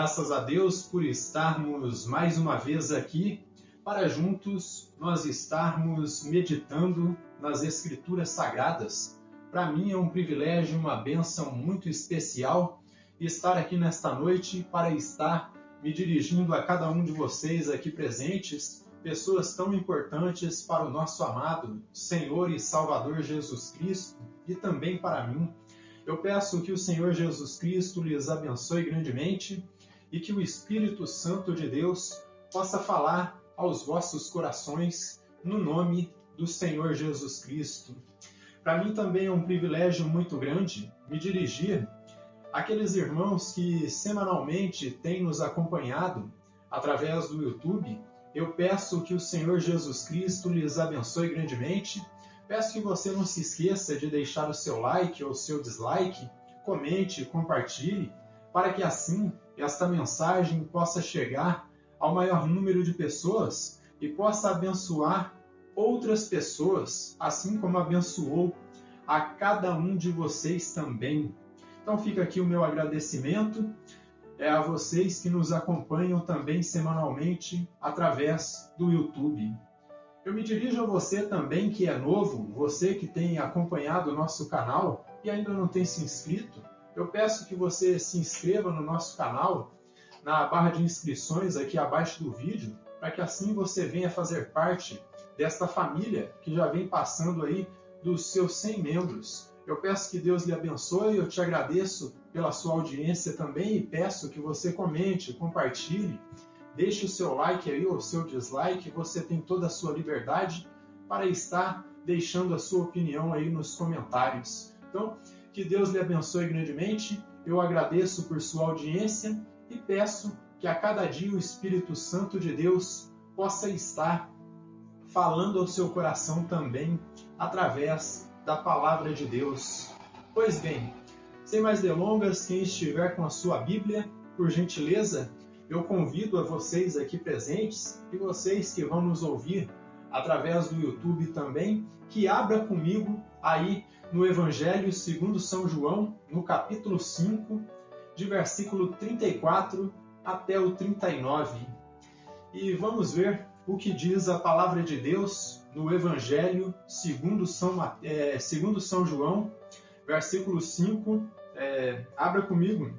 Graças a Deus por estarmos mais uma vez aqui para juntos nós estarmos meditando nas Escrituras Sagradas. Para mim é um privilégio, uma bênção muito especial estar aqui nesta noite para estar me dirigindo a cada um de vocês aqui presentes, pessoas tão importantes para o nosso amado Senhor e Salvador Jesus Cristo e também para mim. Eu peço que o Senhor Jesus Cristo lhes abençoe grandemente e que o Espírito Santo de Deus possa falar aos vossos corações no nome do Senhor Jesus Cristo. Para mim também é um privilégio muito grande me dirigir àqueles irmãos que semanalmente têm nos acompanhado através do YouTube. Eu peço que o Senhor Jesus Cristo lhes abençoe grandemente. Peço que você não se esqueça de deixar o seu like ou o seu dislike, comente, compartilhe, para que assim esta mensagem possa chegar ao maior número de pessoas e possa abençoar outras pessoas, assim como abençoou a cada um de vocês também. Então fica aqui o meu agradecimento a vocês que nos acompanham também semanalmente através do YouTube. Eu me dirijo a você também que é novo, você que tem acompanhado o nosso canal e ainda não tem se inscrito. Eu peço que você se inscreva no nosso canal, na barra de inscrições aqui abaixo do vídeo, para que assim você venha fazer parte desta família que já vem passando aí dos seus 100 membros. Eu peço que Deus lhe abençoe, eu te agradeço pela sua audiência também e peço que você comente, compartilhe, deixe o seu like aí ou o seu dislike, você tem toda a sua liberdade para estar deixando a sua opinião aí nos comentários. Então, que Deus lhe abençoe grandemente, eu agradeço por sua audiência e peço que a cada dia o Espírito Santo de Deus possa estar falando ao seu coração também através da Palavra de Deus. Pois bem, sem mais delongas, quem estiver com a sua Bíblia, por gentileza, eu convido a vocês aqui presentes e vocês que vão nos ouvir através do YouTube também, que abra comigo aí no Evangelho segundo São João, no capítulo 5, de versículo 34 até o 39. E vamos ver o que diz a Palavra de Deus no Evangelho segundo São João, versículo 5. Abra comigo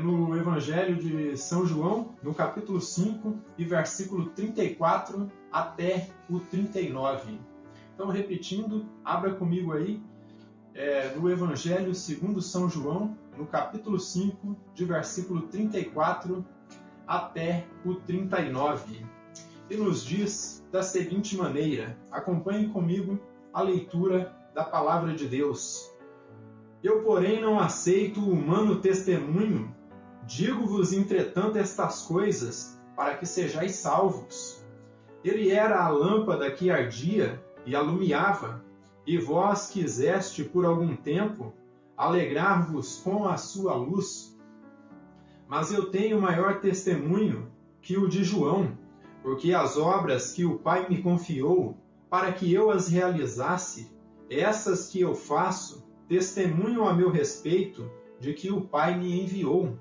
no Evangelho de São João, no capítulo 5, e versículo 34 até o 39. Então, repetindo, abra comigo aí no Evangelho segundo São João, no capítulo 5, de versículo 34 até o 39. E nos diz da seguinte maneira: acompanhe comigo a leitura da Palavra de Deus. Eu, porém, não aceito o humano testemunho. Digo-vos, entretanto, estas coisas, para que sejais salvos. Ele era a lâmpada que ardia e alumiava, e vós quiseste, por algum tempo, alegrar-vos com a sua luz. Mas eu tenho maior testemunho que o de João, porque as obras que o Pai me confiou, para que eu as realizasse, essas que eu faço, testemunham a meu respeito de que o Pai me enviou.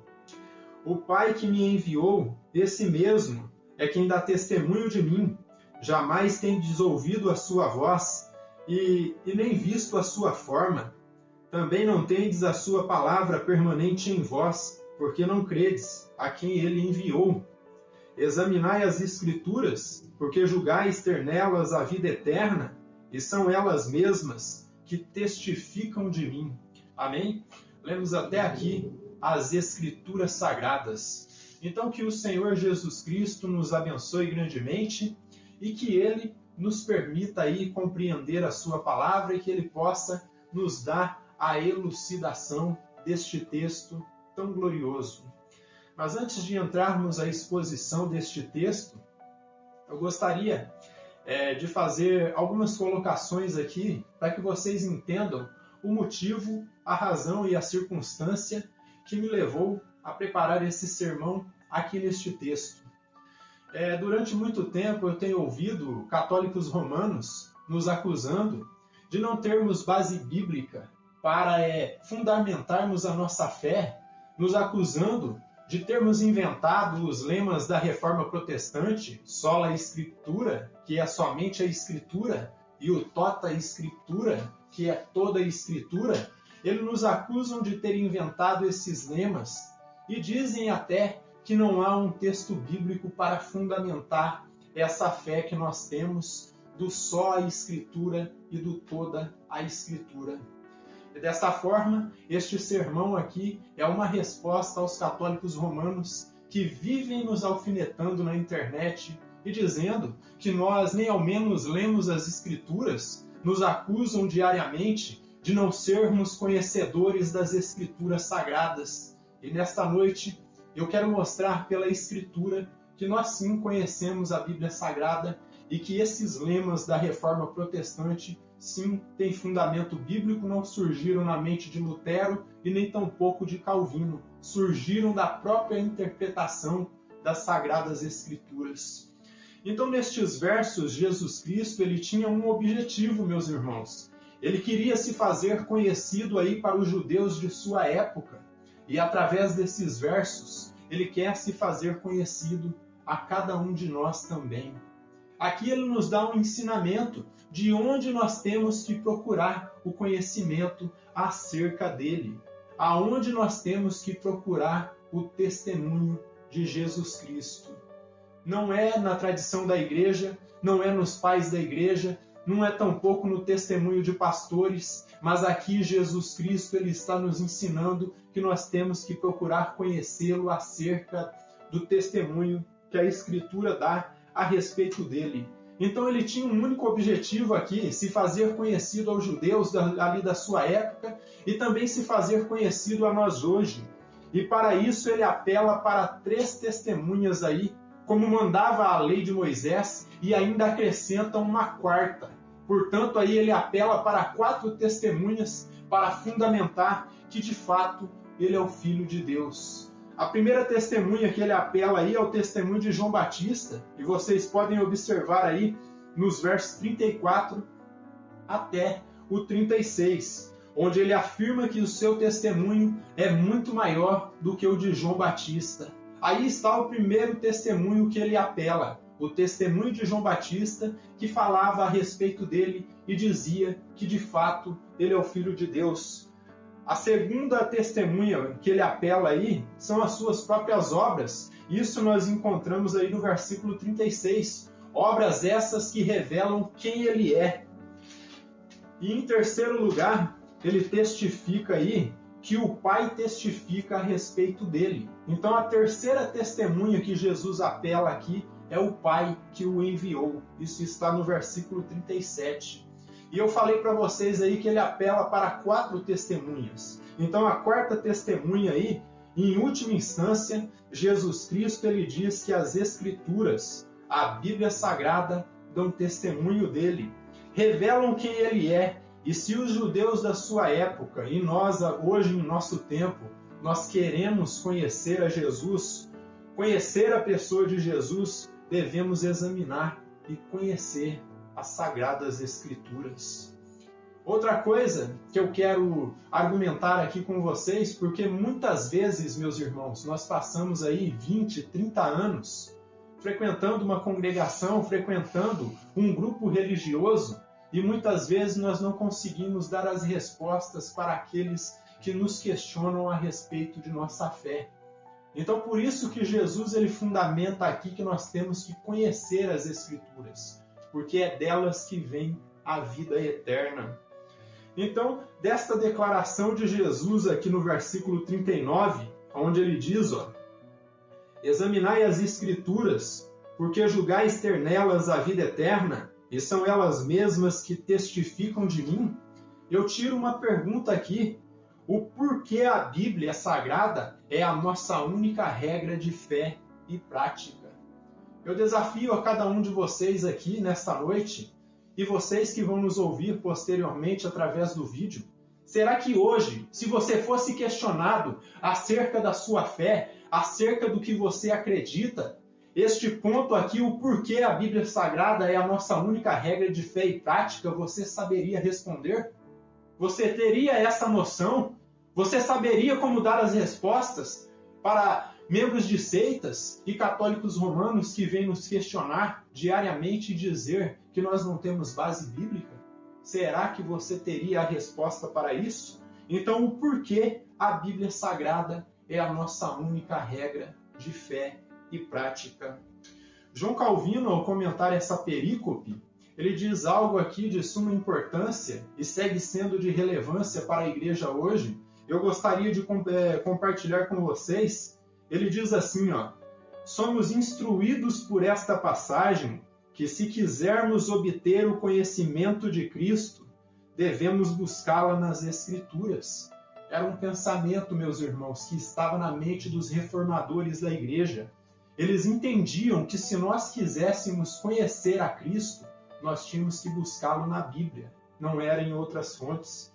O Pai que me enviou, esse mesmo, é quem dá testemunho de mim. Jamais tendes ouvido a sua voz, e nem visto a sua forma. Também não tendes a sua palavra permanente em vós, porque não credes a quem ele enviou. Examinai as Escrituras, porque julgais ter nelas a vida eterna, e são elas mesmas que testificam de mim. Amém? Lemos até aqui as Escrituras Sagradas. Então, que o Senhor Jesus Cristo nos abençoe grandemente e que Ele nos permita aí compreender a sua palavra e que Ele possa nos dar a elucidação deste texto tão glorioso. Mas antes de entrarmos à exposição deste texto, eu gostaria de fazer algumas colocações aqui para que vocês entendam o motivo, a razão e a circunstância que me levou a preparar esse sermão aqui neste texto. Durante muito tempo eu tenho ouvido católicos romanos nos acusando de não termos base bíblica para fundamentarmos a nossa fé, nos acusando de termos inventado os lemas da Reforma Protestante, sola Escritura, que é somente a Escritura, e o tota Escritura, que é toda a Escritura, eles nos acusam de ter inventado esses lemas e dizem até que não há um texto bíblico para fundamentar essa fé que nós temos do só a Escritura e do toda a Escritura. E desta forma, este sermão aqui é uma resposta aos católicos romanos que vivem nos alfinetando na internet e dizendo que nós nem ao menos lemos as Escrituras, nos acusam diariamente de não sermos conhecedores das Escrituras sagradas. E nesta noite eu quero mostrar pela Escritura que nós sim conhecemos a Bíblia Sagrada e que esses lemas da Reforma Protestante sim têm fundamento bíblico, não surgiram na mente de Lutero e nem tampouco de Calvino, surgiram da própria interpretação das Sagradas Escrituras. Então, nestes versos, Jesus Cristo ele tinha um objetivo, meus irmãos. Ele queria se fazer conhecido aí para os judeus de sua época. E através desses versos, ele quer se fazer conhecido a cada um de nós também. Aqui ele nos dá um ensinamento de onde nós temos que procurar o conhecimento acerca dele. Aonde nós temos que procurar o testemunho de Jesus Cristo. Não é na tradição da igreja, não é nos pais da igreja, não é tampouco no testemunho de pastores, mas aqui Jesus Cristo ele está nos ensinando que nós temos que procurar conhecê-lo acerca do testemunho que a Escritura dá a respeito dele. Então ele tinha um único objetivo aqui, se fazer conhecido aos judeus ali da sua época e também se fazer conhecido a nós hoje. E para isso ele apela para 3 testemunhas aí, como mandava a lei de Moisés, e ainda acrescenta uma 4ª. Portanto, aí ele apela para 4 testemunhas para fundamentar que, de fato, ele é o Filho de Deus. A primeira testemunha que ele apela aí é o testemunho de João Batista, e vocês podem observar aí nos versos 34 até o 36, onde ele afirma que o seu testemunho é muito maior do que o de João Batista. Aí está o primeiro testemunho que ele apela, o testemunho de João Batista, que falava a respeito dele e dizia que, de fato, ele é o Filho de Deus. A segunda testemunha que ele apela aí são as suas próprias obras. Isso nós encontramos aí no versículo 36. Obras essas que revelam quem ele é. E em terceiro lugar, ele testifica aí que o Pai testifica a respeito dele. Então a terceira testemunha que Jesus apela aqui é o Pai que o enviou. Isso está no versículo 37. E eu falei para vocês aí que ele apela para 4 testemunhas. Então a 4ª testemunha aí, em última instância, Jesus Cristo ele diz que as Escrituras, a Bíblia Sagrada, dão testemunho dele, revelam quem ele é. E se os judeus da sua época, e nós hoje em nosso tempo, nós queremos conhecer a Jesus, conhecer a pessoa de Jesus, devemos examinar e conhecer as Sagradas Escrituras. Outra coisa que eu quero argumentar aqui com vocês, porque muitas vezes, meus irmãos, nós passamos aí 20, 30 anos frequentando uma congregação, frequentando um grupo religioso, e muitas vezes nós não conseguimos dar as respostas para aqueles que nos questionam a respeito de nossa fé. Então, por isso que Jesus ele fundamenta aqui que nós temos que conhecer as Escrituras, porque é delas que vem a vida eterna. Então, desta declaração de Jesus aqui no versículo 39, onde ele diz, examinai as Escrituras, porque julgais ter nelas a vida eterna, e são elas mesmas que testificam de mim, eu tiro uma pergunta aqui. O porquê a Bíblia Sagrada é a nossa única regra de fé e prática. Eu desafio a cada um de vocês aqui nesta noite, e vocês que vão nos ouvir posteriormente através do vídeo, será que hoje, se você fosse questionado acerca da sua fé, acerca do que você acredita, este ponto aqui, o porquê a Bíblia Sagrada é a nossa única regra de fé e prática, você saberia responder? Você teria essa noção? Você saberia como dar as respostas para membros de seitas e católicos romanos que vêm nos questionar diariamente e dizer que nós não temos base bíblica? Será que você teria a resposta para isso? Então, o porquê a Bíblia Sagrada é a nossa única regra de fé e prática? João Calvino, ao comentar essa perícope, ele diz algo aqui de suma importância e segue sendo de relevância para a igreja hoje. Eu gostaria de compartilhar com vocês. Ele diz assim, somos instruídos por esta passagem que, se quisermos obter o conhecimento de Cristo, devemos buscá-la nas Escrituras. Era um pensamento, meus irmãos, que estava na mente dos reformadores da igreja. Eles entendiam que, se nós quiséssemos conhecer a Cristo, nós tínhamos que buscá-lo na Bíblia, não era em outras fontes.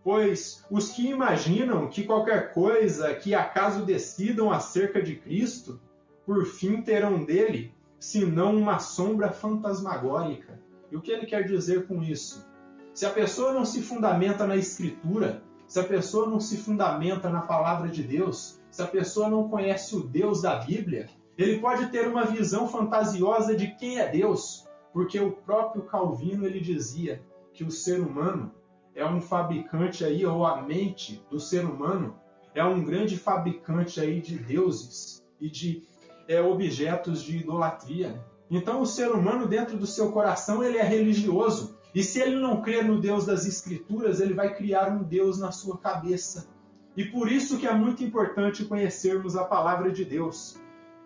Pois os que imaginam que qualquer coisa que acaso decidam acerca de Cristo, por fim terão dele, senão uma sombra fantasmagórica. E o que ele quer dizer com isso? Se a pessoa não se fundamenta na Escritura, se a pessoa não se fundamenta na Palavra de Deus, se a pessoa não conhece o Deus da Bíblia, ele pode ter uma visão fantasiosa de quem é Deus, porque o próprio Calvino ele dizia que o ser humano é um fabricante aí, ou a mente do ser humano é um grande fabricante aí de deuses e de objetos de idolatria. Então o ser humano dentro do seu coração ele é religioso, e se ele não crer no Deus das Escrituras, ele vai criar um Deus na sua cabeça. E por isso que é muito importante conhecermos a palavra de Deus.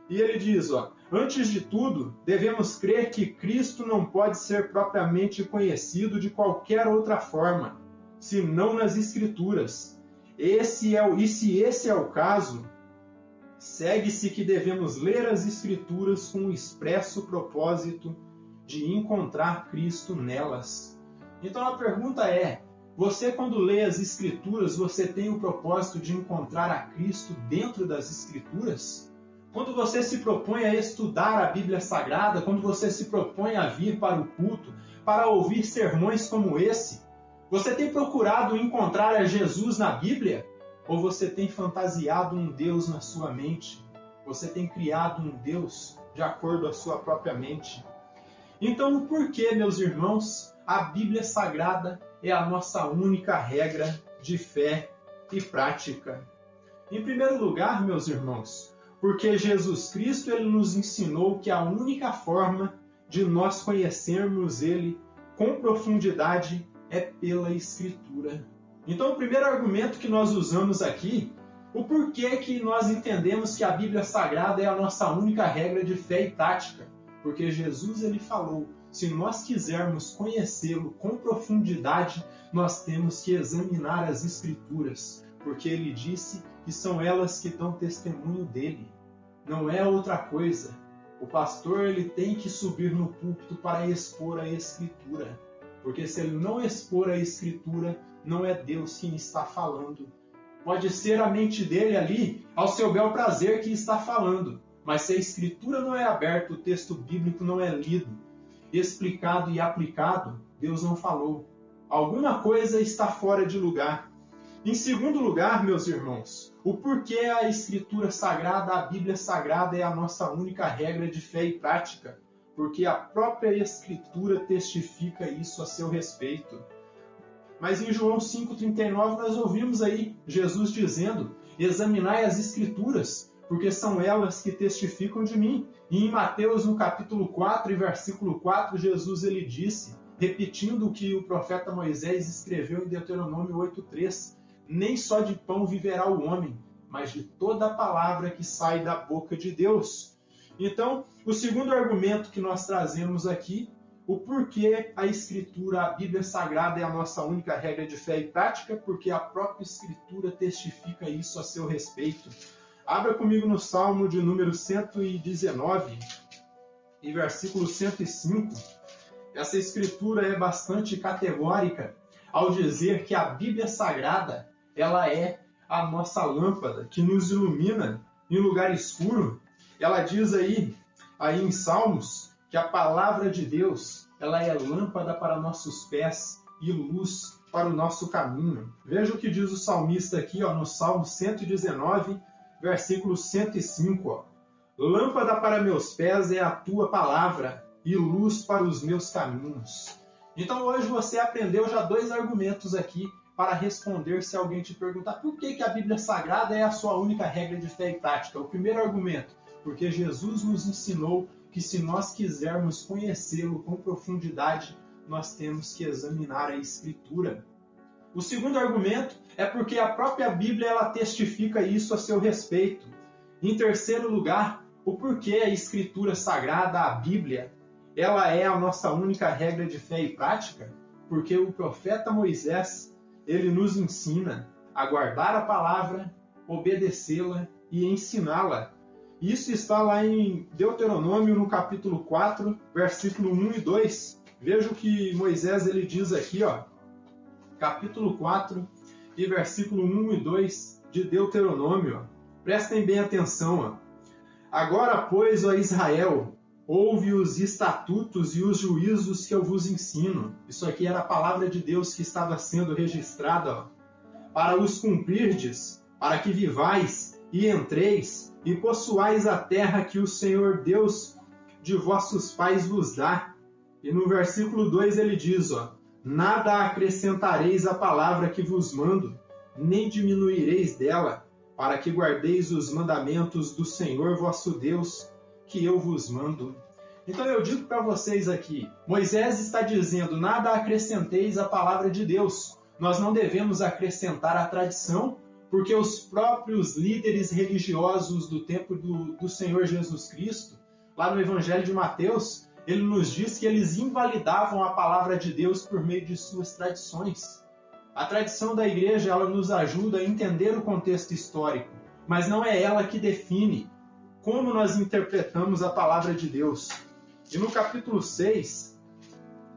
E ele diz, antes de tudo, devemos crer que Cristo não pode ser propriamente conhecido de qualquer outra forma, senão nas Escrituras. E se esse é o caso, segue-se que devemos ler as Escrituras com o expresso propósito de encontrar Cristo nelas. Então a pergunta é, você quando lê as Escrituras, você tem o propósito de encontrar a Cristo dentro das Escrituras? Quando você se propõe a estudar a Bíblia Sagrada, quando você se propõe a vir para o culto, para ouvir sermões como esse, você tem procurado encontrar a Jesus na Bíblia? Ou você tem fantasiado um Deus na sua mente? Você tem criado um Deus de acordo com a sua própria mente? Então, por que, meus irmãos, a Bíblia Sagrada é a nossa única regra de fé e prática? Em primeiro lugar, meus irmãos, porque Jesus Cristo ele nos ensinou que a única forma de nós conhecermos Ele com profundidade é pela Escritura. Então, o primeiro argumento que nós usamos aqui, o porquê que nós entendemos que a Bíblia Sagrada é a nossa única regra de fé e prática. Porque Jesus ele falou, se nós quisermos conhecê-lo com profundidade, nós temos que examinar as Escrituras, porque ele disse que são elas que dão testemunho dele. Não é outra coisa. O pastor ele tem que subir no púlpito para expor a Escritura, porque se ele não expor a Escritura, não é Deus quem está falando. Pode ser a mente dele ali, ao seu bel prazer que está falando, mas se a Escritura não é aberta, o texto bíblico não é lido, explicado e aplicado, Deus não falou. Alguma coisa está fora de lugar. Em segundo lugar, meus irmãos, o porquê a Escritura Sagrada, a Bíblia Sagrada é a nossa única regra de fé e prática, porque a própria Escritura testifica isso a seu respeito. Mas em João 5,39 nós ouvimos aí Jesus dizendo, examinai as Escrituras, porque são elas que testificam de mim. E em Mateus, no capítulo 4 e versículo 4, Jesus ele disse, repetindo o que o profeta Moisés escreveu em Deuteronômio 8,3, nem só de pão viverá o homem, mas de toda a palavra que sai da boca de Deus. Então, o segundo argumento que nós trazemos aqui, o porquê a Escritura, a Bíblia Sagrada é a nossa única regra de fé e prática, porque a própria Escritura testifica isso a seu respeito. Abra comigo no Salmo de número 119 e versículo 105. Essa Escritura é bastante categórica ao dizer que a Bíblia Sagrada ela é a nossa lâmpada que nos ilumina em lugar escuro. Ela diz aí em Salmos, que a palavra de Deus ela é lâmpada para nossos pés e luz para o nosso caminho. Veja o que diz o salmista aqui no Salmo 119, versículo 105. Ó. Lâmpada para meus pés é a tua palavra e luz para os meus caminhos. Então hoje você aprendeu já 2 argumentos aqui para responder se alguém te perguntar por que a Bíblia Sagrada é a sua única regra de fé e prática. O primeiro argumento, porque Jesus nos ensinou que se nós quisermos conhecê-lo com profundidade, nós temos que examinar a Escritura. O segundo argumento é porque a própria Bíblia ela testifica isso a seu respeito. Em terceiro lugar, o porquê a Escritura Sagrada, a Bíblia, ela é a nossa única regra de fé e prática, porque o profeta Moisés, ele nos ensina a guardar a palavra, obedecê-la e ensiná-la. Isso está lá em Deuteronômio, no capítulo 4, versículo 1 e 2. Veja o que Moisés ele diz aqui, ó. Capítulo 4 e versículo 1 e 2 de Deuteronômio. Ó. Prestem bem atenção. Ó. Agora, pois, ó Israel, ouve os estatutos e os juízos que eu vos ensino. Isso aqui era a palavra de Deus que estava sendo registrada. Ó. Para os cumprirdes, para que vivais e entreis e possuais a terra que o Senhor Deus de vossos pais vos dá. E no versículo 2 ele diz, ó, nada acrescentareis à palavra que vos mando, nem diminuireis dela, para que guardeis os mandamentos do Senhor vosso Deus, que eu vos mando. Então eu digo para vocês aqui, Moisés está dizendo, nada acrescenteis à palavra de Deus. Nós não devemos acrescentar a tradição, porque os próprios líderes religiosos do tempo do Senhor Jesus Cristo, lá no Evangelho de Mateus, ele nos diz que eles invalidavam a palavra de Deus por meio de suas tradições. A tradição da igreja ela nos ajuda a entender o contexto histórico, mas não é ela que define como nós interpretamos a palavra de Deus. E no capítulo 6,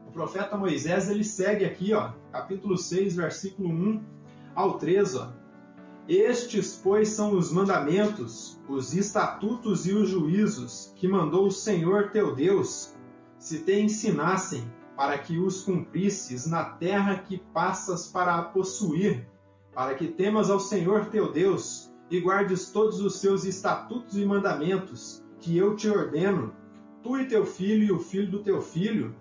o profeta Moisés ele segue aqui, ó, capítulo 6, versículo 1 ao 3, ó. Estes, pois, são os mandamentos, os estatutos e os juízos que mandou o Senhor teu Deus, se te ensinassem, para que os cumprisses na terra que passas para a possuir, para que temas ao Senhor teu Deus e guardes todos os seus estatutos e mandamentos, que eu te ordeno, tu e teu filho e o filho do teu filho,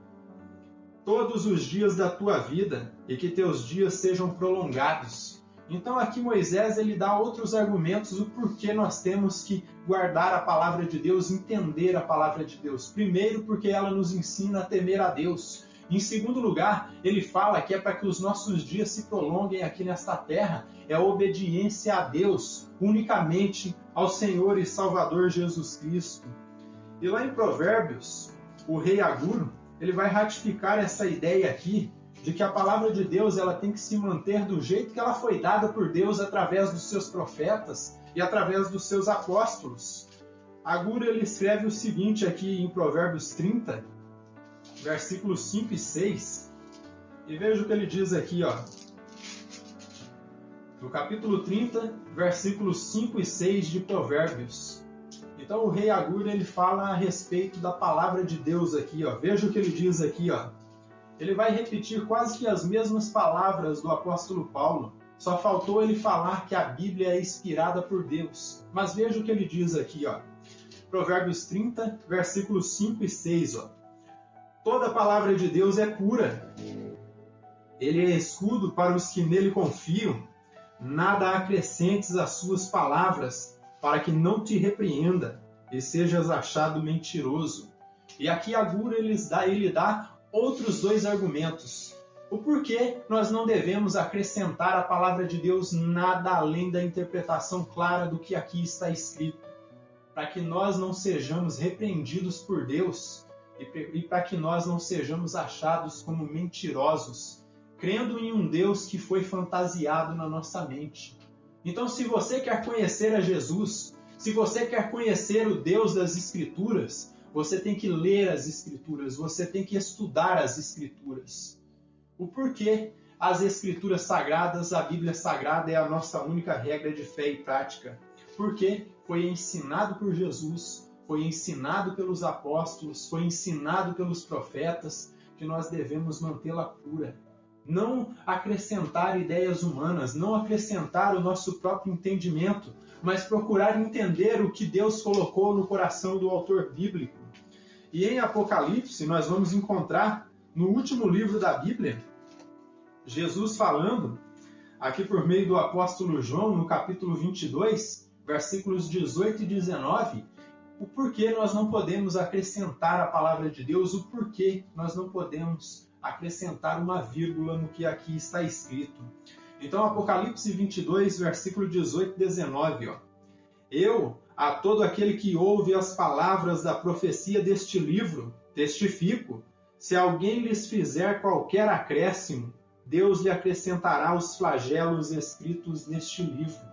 todos os dias da tua vida, e que teus dias sejam prolongados. Então aqui Moisés ele dá outros argumentos do porquê nós temos que guardar a palavra de Deus, entender a palavra de Deus. Primeiro, porque ela nos ensina a temer a Deus. Em segundo lugar, ele fala que é para que os nossos dias se prolonguem aqui nesta terra, é a obediência a Deus, unicamente ao Senhor e Salvador Jesus Cristo. E lá em Provérbios, o rei Aguro, ele vai ratificar essa ideia aqui, de que a palavra de Deus ela tem que se manter do jeito que ela foi dada por Deus através dos seus profetas e através dos seus apóstolos. Aguro ele escreve o seguinte aqui em Provérbios 30, versículos 5 e 6. E veja o que ele diz aqui, ó. No capítulo 30, versículos 5 e 6 de Provérbios. Então o rei Aguro ele fala a respeito da palavra de Deus aqui, ó. Veja o que ele diz aqui, ó. Ele vai repetir quase que as mesmas palavras do apóstolo Paulo. Só faltou ele falar que a Bíblia é inspirada por Deus. Mas veja o que ele diz aqui, ó. Provérbios 30, versículos 5 e 6, ó. Toda a palavra de Deus é pura. Ele é escudo para os que nele confiam. Nada acrescentes às suas palavras, para que não te repreenda e sejas achado mentiroso. E aqui Aguro ele dá outros 2 argumentos. O porquê nós não devemos acrescentar à palavra de Deus nada além da interpretação clara do que aqui está escrito, para que nós não sejamos repreendidos por Deus e para que nós não sejamos achados como mentirosos, crendo em um Deus que foi fantasiado na nossa mente. Então, se você quer conhecer a Jesus, se você quer conhecer o Deus das Escrituras, você tem que ler as Escrituras, você tem que estudar as Escrituras. O porquê as Escrituras Sagradas, a Bíblia Sagrada é a nossa única regra de fé e prática. Porque foi ensinado por Jesus, foi ensinado pelos apóstolos, foi ensinado pelos profetas, que nós devemos mantê-la pura. Não acrescentar ideias humanas, não acrescentar o nosso próprio entendimento, mas procurar entender o que Deus colocou no coração do autor bíblico. E em Apocalipse nós vamos encontrar, no último livro da Bíblia, Jesus falando, aqui por meio do apóstolo João, no capítulo 22, versículos 18 e 19, o porquê nós não podemos acrescentar a palavra de Deus, o porquê nós não podemos acrescentar uma vírgula no que aqui está escrito. Então, Apocalipse 22, versículo 18 e 19, ó. Eu, a todo aquele que ouve as palavras da profecia deste livro, testifico, se alguém lhes fizer qualquer acréscimo, Deus lhe acrescentará os flagelos escritos neste livro.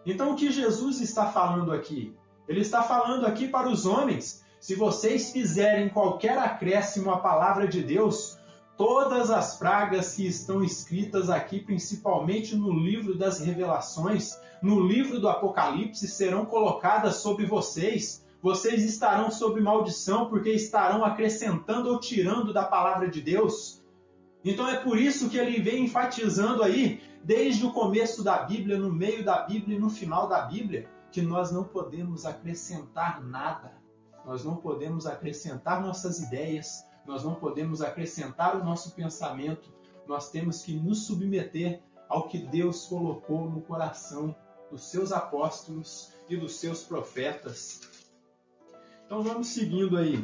Então, o que Jesus está falando aqui? Ele está falando aqui para os homens, se vocês fizerem qualquer acréscimo à palavra de Deus, todas as pragas que estão escritas aqui, principalmente no livro das Revelações, no livro do Apocalipse, serão colocadas sobre vocês. Vocês estarão sob maldição, porque estarão acrescentando ou tirando da palavra de Deus. Então é por isso que ele vem enfatizando aí, desde o começo da Bíblia, no meio da Bíblia e no final da Bíblia, que nós não podemos acrescentar nada. Nós não podemos acrescentar nossas ideias, nós não podemos acrescentar o nosso pensamento, nós temos que nos submeter ao que Deus colocou no coração dos seus apóstolos e dos seus profetas. Então vamos seguindo aí.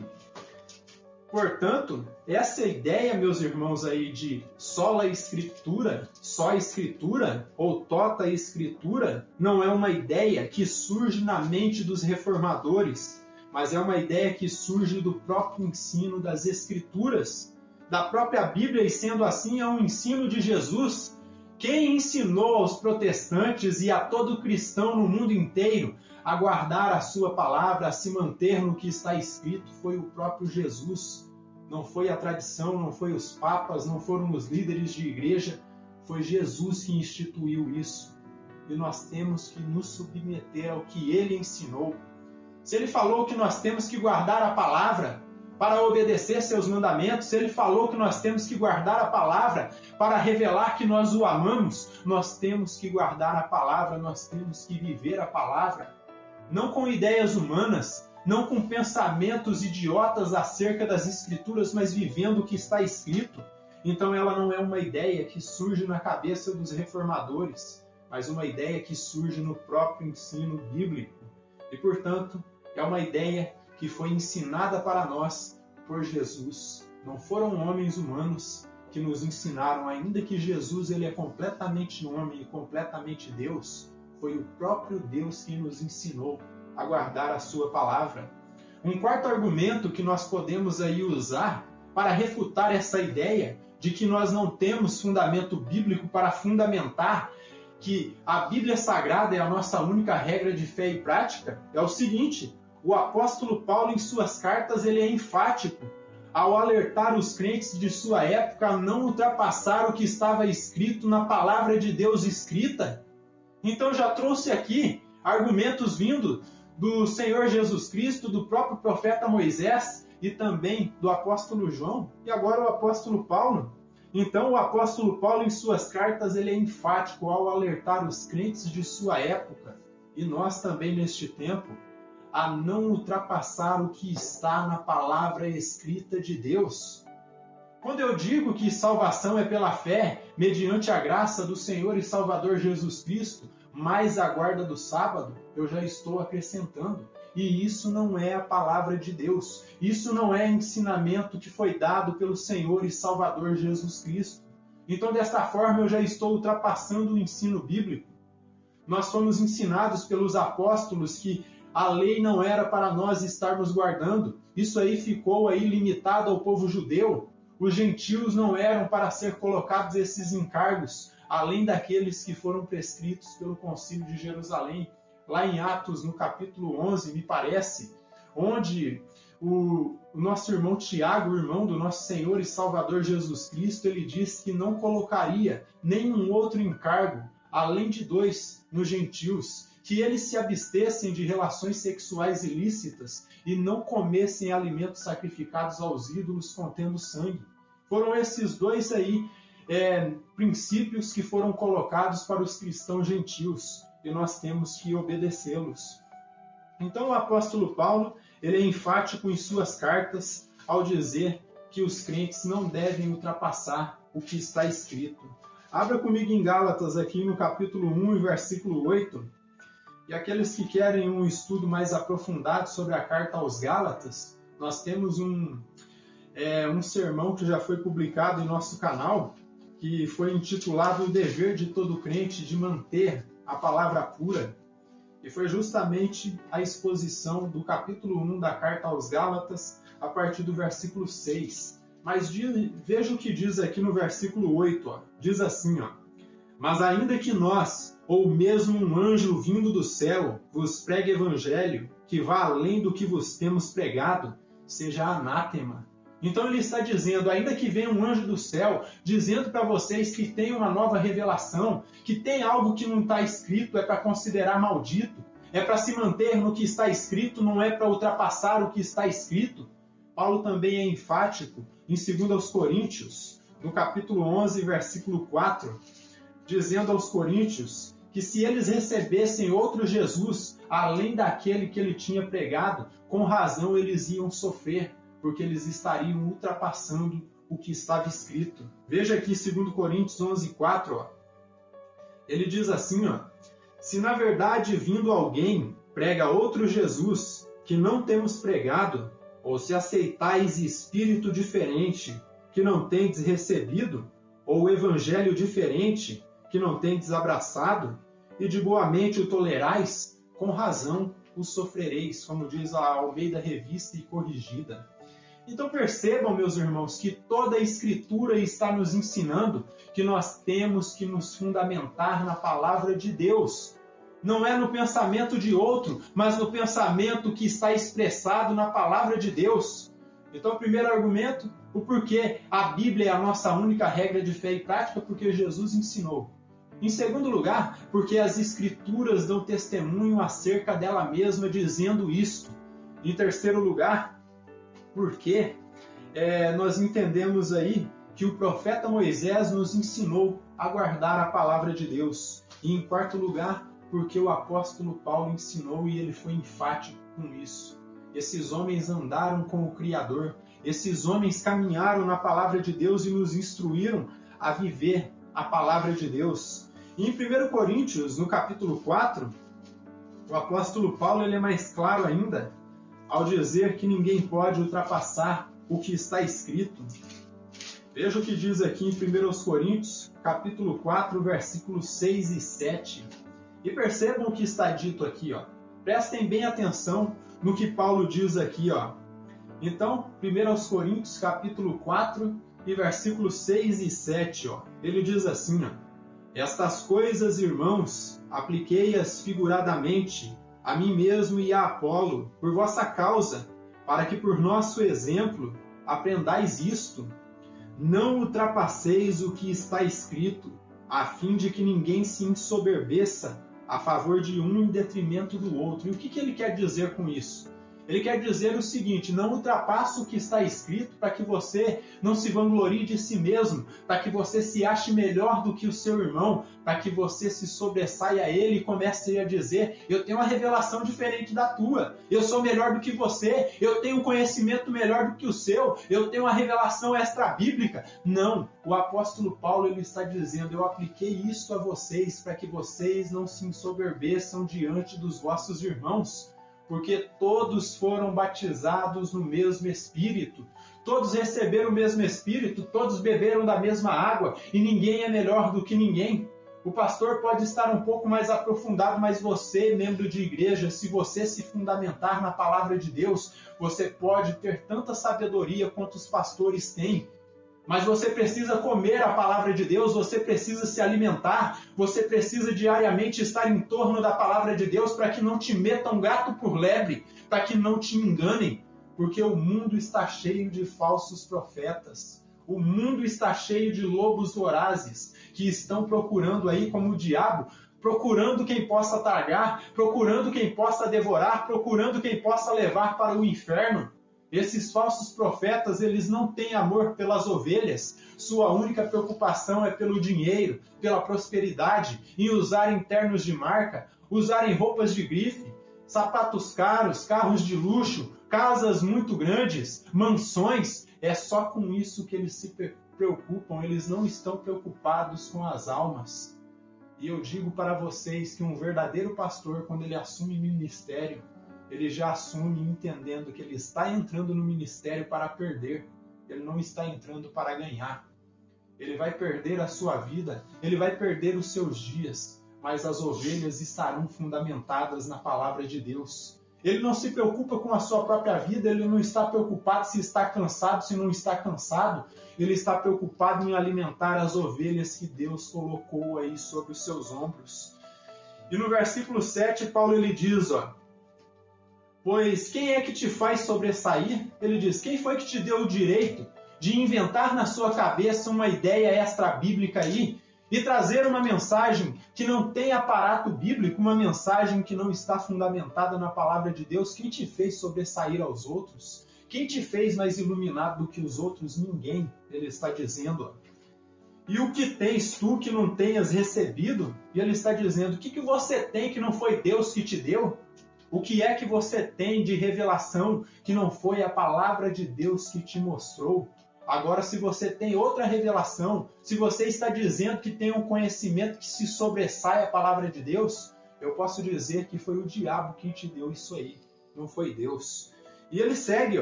Portanto, essa ideia, meus irmãos, aí de sola escritura, só escritura, ou tota escritura, não é uma ideia que surge na mente dos reformadores, mas é uma ideia que surge do próprio ensino das Escrituras, da própria Bíblia, e sendo assim é um ensino de Jesus. Quem ensinou aos protestantes e a todo cristão no mundo inteiro a guardar a sua palavra, a se manter no que está escrito, foi o próprio Jesus. Não foi a tradição, não foi os papas, não foram os líderes de igreja, foi Jesus que instituiu isso. E nós temos que nos submeter ao que ele ensinou. Se ele falou que nós temos que guardar a palavra para obedecer seus mandamentos, se ele falou que nós temos que guardar a palavra para revelar que nós o amamos, nós temos que guardar a palavra, nós temos que viver a palavra. Não com ideias humanas, não com pensamentos idiotas acerca das Escrituras, mas vivendo o que está escrito. Então ela não é uma ideia que surge na cabeça dos reformadores, mas uma ideia que surge no próprio ensino bíblico. E, portanto, é uma ideia que foi ensinada para nós por Jesus. Não foram homens humanos que nos ensinaram, ainda que Jesus ele é completamente homem e completamente Deus. Foi o próprio Deus que nos ensinou a guardar a sua palavra. Um quarto argumento que nós podemos aí usar para refutar essa ideia de que nós não temos fundamento bíblico para fundamentar que a Bíblia Sagrada é a nossa única regra de fé e prática é o seguinte: o apóstolo Paulo, em suas cartas, ele é enfático ao alertar os crentes de sua época a não ultrapassar o que estava escrito na palavra de Deus escrita. Então já trouxe aqui argumentos vindo do Senhor Jesus Cristo, do próprio profeta Moisés e também do apóstolo João, e agora o apóstolo Paulo. Então o apóstolo Paulo, em suas cartas, ele é enfático ao alertar os crentes de sua época, e nós também neste tempo, a não ultrapassar o que está na palavra escrita de Deus. Quando eu digo que salvação é pela fé, mediante a graça do Senhor e Salvador Jesus Cristo, mais a guarda do sábado, eu já estou acrescentando. E isso não é a palavra de Deus. Isso não é ensinamento que foi dado pelo Senhor e Salvador Jesus Cristo. Então, desta forma, eu já estou ultrapassando o ensino bíblico. Nós fomos ensinados pelos apóstolos que a lei não era para nós estarmos guardando. Isso aí ficou aí limitado ao povo judeu. Os gentios não eram para ser colocados esses encargos, além daqueles que foram prescritos pelo Concílio de Jerusalém. Lá em Atos, no capítulo 11, me parece, onde o nosso irmão Tiago, o irmão do nosso Senhor e Salvador Jesus Cristo, ele diz que não colocaria nenhum outro encargo, além de 2, nos gentios, que eles se abstessem de relações sexuais ilícitas e não comessem alimentos sacrificados aos ídolos contendo sangue. Foram esses 2 aí princípios que foram colocados para os cristãos gentios. e nós temos que obedecê-los. Então o apóstolo Paulo, ele é enfático em suas cartas ao dizer que os crentes não devem ultrapassar o que está escrito. Abra comigo em Gálatas aqui no capítulo 1, versículo 8. E aqueles que querem um estudo mais aprofundado sobre a carta aos Gálatas, nós temos um sermão que já foi publicado em nosso canal, que foi intitulado O Dever de Todo Crente de Manter a Palavra Pura. E foi justamente a exposição do capítulo 1 da carta aos Gálatas, a partir do versículo 6. Mas veja o que diz aqui no versículo 8. Diz assim, mas ainda que nós, ou mesmo um anjo vindo do céu, vos pregue evangelho, que vá além do que vos temos pregado, seja anátema. Então ele está dizendo, ainda que venha um anjo do céu, dizendo para vocês que tem uma nova revelação, que tem algo que não está escrito, é para considerar maldito, é para se manter no que está escrito, não é para ultrapassar o que está escrito. Paulo também é enfático em 2 Coríntios, no capítulo 11, versículo 4, dizendo aos coríntios que se eles recebessem outro Jesus, além daquele que ele tinha pregado, com razão eles iam sofrer, porque eles estariam ultrapassando o que estava escrito. Veja aqui 2 Coríntios 11, 4. Ele diz assim, se na verdade vindo alguém prega outro Jesus que não temos pregado, ou se aceitais espírito diferente que não tendes recebido, ou evangelho diferente que não tendes abraçado, e de boa mente o tolerais, com razão o sofrereis, como diz a Almeida Revista e Corrigida. Então percebam, meus irmãos, que toda a Escritura está nos ensinando que nós temos que nos fundamentar na palavra de Deus. Não é no pensamento de outro, mas no pensamento que está expressado na palavra de Deus. Então, o primeiro argumento, o porquê a Bíblia é a nossa única regra de fé e prática, porque Jesus ensinou. Em segundo lugar, porque as Escrituras dão testemunho acerca dela mesma, dizendo isto. Em terceiro lugar, porque nós entendemos aí que o profeta Moisés nos ensinou a guardar a palavra de Deus. E em quarto lugar, porque o apóstolo Paulo ensinou e ele foi enfático com isso. Esses homens andaram com o Criador, esses homens caminharam na palavra de Deus e nos instruíram a viver a palavra de Deus. E em 1 Coríntios, no capítulo 4, o apóstolo Paulo ele é mais claro ainda, ao dizer que ninguém pode ultrapassar o que está escrito. Veja o que diz aqui em 1 Coríntios, capítulo 4, versículos 6 e 7. E percebam o que está dito aqui. Prestem bem atenção no que Paulo diz aqui. Então, 1 Coríntios, capítulo 4, e versículos 6 e 7. Ele diz assim, estas coisas, irmãos, apliquei-as figuradamente a mim mesmo e a Apolo, por vossa causa, para que por nosso exemplo aprendais isto. Não ultrapasseis o que está escrito, a fim de que ninguém se ensoberbeça a favor de um em detrimento do outro. E o que ele quer dizer com isso? Ele quer dizer o seguinte, não ultrapasse o que está escrito para que você não se vanglorie de si mesmo, para que você se ache melhor do que o seu irmão, para que você se sobressaia a ele e comece a dizer, eu tenho uma revelação diferente da tua, eu sou melhor do que você, eu tenho um conhecimento melhor do que o seu, eu tenho uma revelação extra-bíblica. Não, o apóstolo Paulo ele está dizendo, eu apliquei isso a vocês para que vocês não se ensoberbeçam diante dos vossos irmãos. Porque todos foram batizados no mesmo Espírito, todos receberam o mesmo Espírito, todos beberam da mesma água, e ninguém é melhor do que ninguém. O pastor pode estar um pouco mais aprofundado, mas você, membro de igreja, se você se fundamentar na palavra de Deus, você pode ter tanta sabedoria quanto os pastores têm. Mas você precisa comer a palavra de Deus, você precisa se alimentar, você precisa diariamente estar em torno da palavra de Deus para que não te metam gato por lebre, para que não te enganem, porque o mundo está cheio de falsos profetas. O mundo está cheio de lobos vorazes que estão procurando aí como o diabo, procurando quem possa tragar, procurando quem possa devorar, procurando quem possa levar para o inferno. Esses falsos profetas, eles não têm amor pelas ovelhas. Sua única preocupação é pelo dinheiro, pela prosperidade, em usarem ternos de marca, usarem roupas de grife, sapatos caros, carros de luxo, casas muito grandes, mansões. É só com isso que eles se preocupam, eles não estão preocupados com as almas. E eu digo para vocês que um verdadeiro pastor, quando ele assume ministério, ele já assume entendendo que ele está entrando no ministério para perder. Ele não está entrando para ganhar. Ele vai perder a sua vida, ele vai perder os seus dias, mas as ovelhas estarão fundamentadas na palavra de Deus. Ele não se preocupa com a sua própria vida, ele não está preocupado se está cansado, se não está cansado. Ele está preocupado em alimentar as ovelhas que Deus colocou aí sobre os seus ombros. E no versículo 7, Paulo ele diz, pois quem é que te faz sobressair? Ele diz, quem foi que te deu o direito de inventar na sua cabeça uma ideia extra-bíblica aí e trazer uma mensagem que não tem aparato bíblico, uma mensagem que não está fundamentada na palavra de Deus? Quem te fez sobressair aos outros? Quem te fez mais iluminado do que os outros? Ninguém, ele está dizendo. E o que tens tu que não tenhas recebido? E ele está dizendo, o que você tem que não foi Deus que te deu? O que é que você tem de revelação que não foi a palavra de Deus que te mostrou? Agora, se você tem outra revelação, se você está dizendo que tem um conhecimento que se sobressai a palavra de Deus, eu posso dizer que foi o diabo que te deu isso aí, não foi Deus. E ele segue,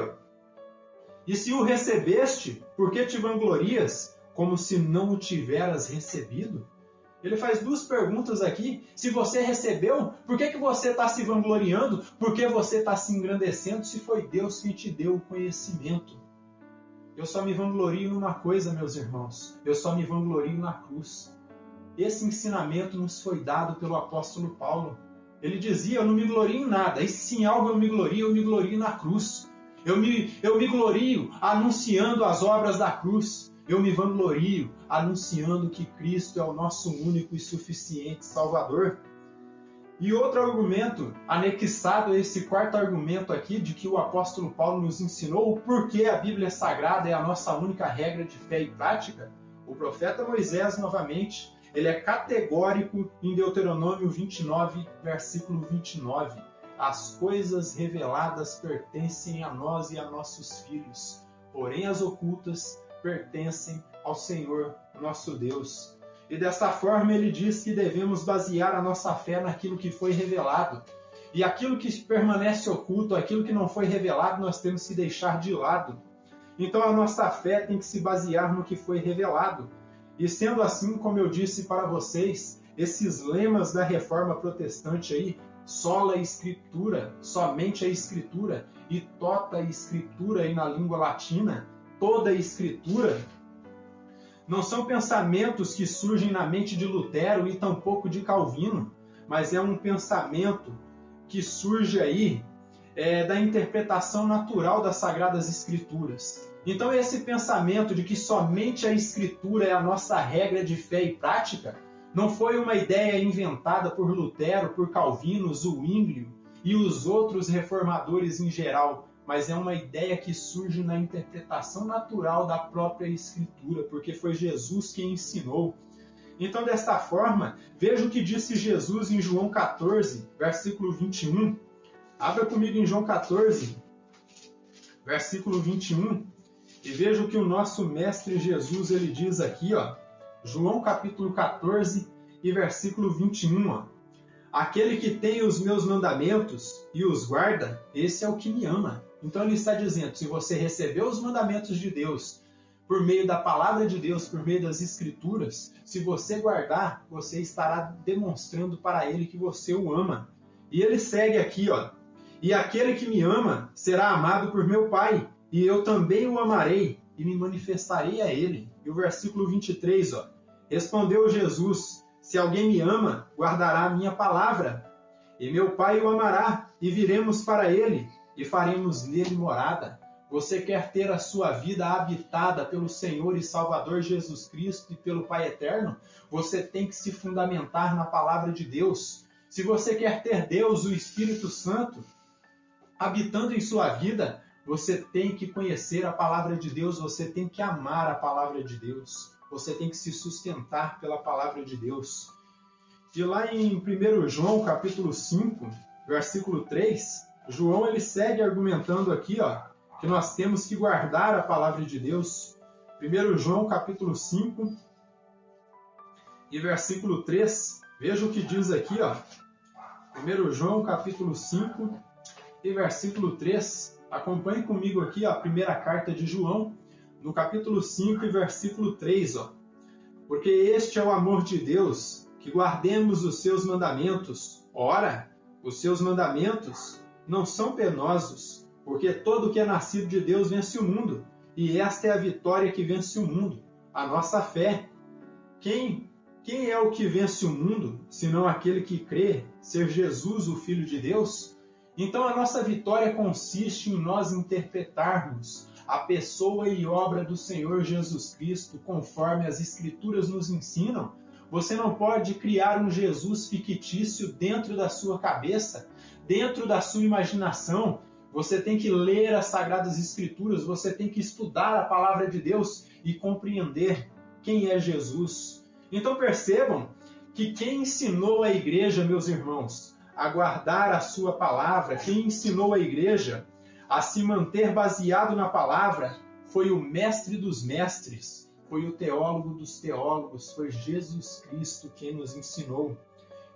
e se o recebeste, por que te vanglorias, como se não o tiveras recebido? Ele faz duas perguntas aqui. Se você recebeu, por que você está se vangloriando? Por que você está se engrandecendo se foi Deus que te deu o conhecimento? Eu só me vanglorio numa coisa, meus irmãos. Eu só me vanglorio na cruz. Esse ensinamento nos foi dado pelo apóstolo Paulo. Ele dizia, eu não me glorio em nada. E se em algo eu me glorio na cruz. Eu me glorio anunciando as obras da cruz. Eu me vanglorio anunciando que Cristo é o nosso único e suficiente Salvador. E outro argumento, anexado a esse quarto argumento aqui, de que o apóstolo Paulo nos ensinou o porquê a Bíblia Sagrada é a nossa única regra de fé e prática, o profeta Moisés, novamente, ele é categórico em Deuteronômio 29, versículo 29. As coisas reveladas pertencem a nós e a nossos filhos, porém as ocultas pertencem ao Senhor, nosso Deus. E desta forma ele diz que devemos basear a nossa fé naquilo que foi revelado. E aquilo que permanece oculto, aquilo que não foi revelado, nós temos que deixar de lado. Então a nossa fé tem que se basear no que foi revelado. E sendo assim, como eu disse para vocês, esses lemas da Reforma Protestante aí, sola Escritura, somente a Escritura, e tota Escritura aí na língua latina, toda a Escritura, não são pensamentos que surgem na mente de Lutero e tampouco de Calvino, mas é um pensamento que surge aí da interpretação natural das Sagradas Escrituras. Então esse pensamento de que somente a Escritura é a nossa regra de fé e prática não foi uma ideia inventada por Lutero, por Calvino, Zwinglio e os outros reformadores em geral, mas é uma ideia que surge na interpretação natural da própria Escritura, porque foi Jesus quem ensinou. Então, desta forma, veja o que disse Jesus em João 14, versículo 21. Abra comigo em João 14, versículo 21, e veja o que o nosso Mestre Jesus ele diz aqui, João capítulo 14 e versículo 21. Aquele que tem os meus mandamentos e os guarda, esse é o que me ama. Então ele está dizendo, se você recebeu os mandamentos de Deus por meio da palavra de Deus, por meio das Escrituras, se você guardar, você estará demonstrando para ele que você o ama. E ele segue aqui, e aquele que me ama será amado por meu Pai, e eu também o amarei e me manifestarei a ele. E o versículo 23, respondeu Jesus, se alguém me ama, guardará a minha palavra, e meu Pai o amará, e viremos para ele, e faremos nele morada. Você quer ter a sua vida habitada pelo Senhor e Salvador Jesus Cristo e pelo Pai Eterno? Você tem que se fundamentar na palavra de Deus. Se você quer ter Deus, o Espírito Santo, habitando em sua vida, você tem que conhecer a palavra de Deus, você tem que amar a palavra de Deus, você tem que se sustentar pela palavra de Deus. E lá em 1 João, capítulo 5, versículo 3, João ele segue argumentando aqui, que nós temos que guardar a palavra de Deus. 1 João, capítulo 5, e versículo 3, veja o que diz aqui, 1 João, capítulo 5, e versículo 3, acompanhe comigo aqui a primeira carta de João, no capítulo 5 e versículo 3, porque este é o amor de Deus, que guardemos os seus mandamentos. Ora, os seus mandamentos não são penosos, porque todo o que é nascido de Deus vence o mundo, e esta é a vitória que vence o mundo, a nossa fé. Quem é o que vence o mundo, senão aquele que crê ser Jesus, o Filho de Deus? Então a nossa vitória consiste em nós interpretarmos a pessoa e obra do Senhor Jesus Cristo conforme as Escrituras nos ensinam. Você não pode criar um Jesus fictício dentro da sua cabeça, dentro da sua imaginação. Você tem que ler as Sagradas Escrituras, você tem que estudar a Palavra de Deus e compreender quem é Jesus. Então percebam que quem ensinou a igreja, meus irmãos, a guardar a sua palavra, quem ensinou a igreja a se manter baseado na palavra, foi o mestre dos mestres, foi o teólogo dos teólogos, foi Jesus Cristo quem nos ensinou.